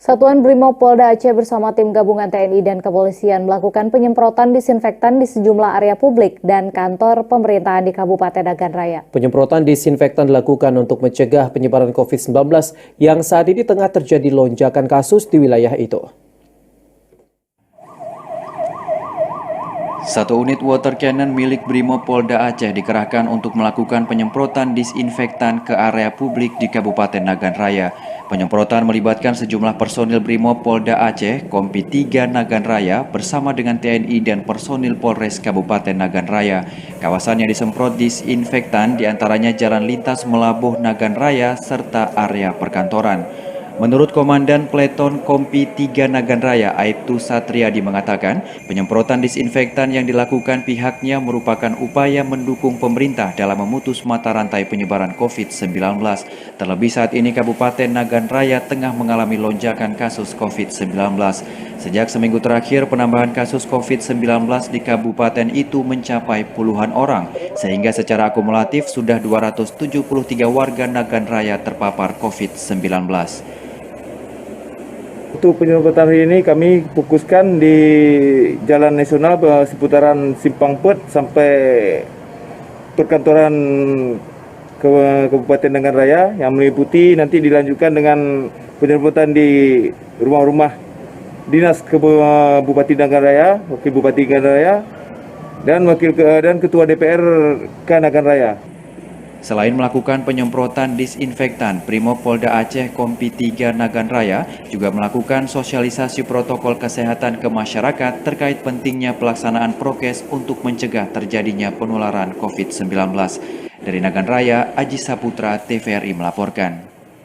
Satuan Brimob Polda Aceh bersama tim gabungan TNI dan kepolisian melakukan penyemprotan disinfektan di sejumlah area publik dan kantor pemerintahan di Kabupaten Nagan Raya. Penyemprotan disinfektan dilakukan untuk mencegah penyebaran COVID-19 yang saat ini tengah terjadi lonjakan kasus di wilayah itu. Satu unit water cannon milik Brimob Polda Aceh dikerahkan untuk melakukan penyemprotan disinfektan ke area publik di Kabupaten Nagan Raya. Penyemprotan melibatkan sejumlah personil Brimob Polda Aceh, Kompi 3 Nagan Raya bersama dengan TNI dan personil Polres Kabupaten Nagan Raya. Kawasan yang disemprot disinfektan diantaranya jalan lintas Melabuh Nagan Raya serta area perkantoran. Menurut Komandan Pleton Kompi 3 Nagan Raya, Aibtu Satriadi mengatakan, penyemprotan disinfektan yang dilakukan pihaknya merupakan upaya mendukung pemerintah dalam memutus mata rantai penyebaran COVID-19. Terlebih saat ini Kabupaten Nagan Raya tengah mengalami lonjakan kasus COVID-19. Sejak seminggu terakhir, penambahan kasus COVID-19 di kabupaten itu mencapai puluhan orang, sehingga secara akumulatif sudah 273 warga Nagan Raya terpapar COVID-19. Untuk penyemprotan hari ini kami fokuskan di Jalan Nasional seputaran Simpang Pet sampai perkantoran Kabupaten Nagan Raya yang meliputi nanti dilanjutkan dengan penyemprotan di rumah-rumah dinas Bupati Nagan Raya, Wakil Bupati Nagan Raya, dan Ketua DPR Nagan Raya. Selain melakukan penyemprotan disinfektan, Brimob Polda Aceh Kompi 3 Nagan Raya juga melakukan sosialisasi protokol kesehatan ke masyarakat terkait pentingnya pelaksanaan prokes untuk mencegah terjadinya penularan COVID-19. Dari Nagan Raya, Aji Saputra, TVRI melaporkan.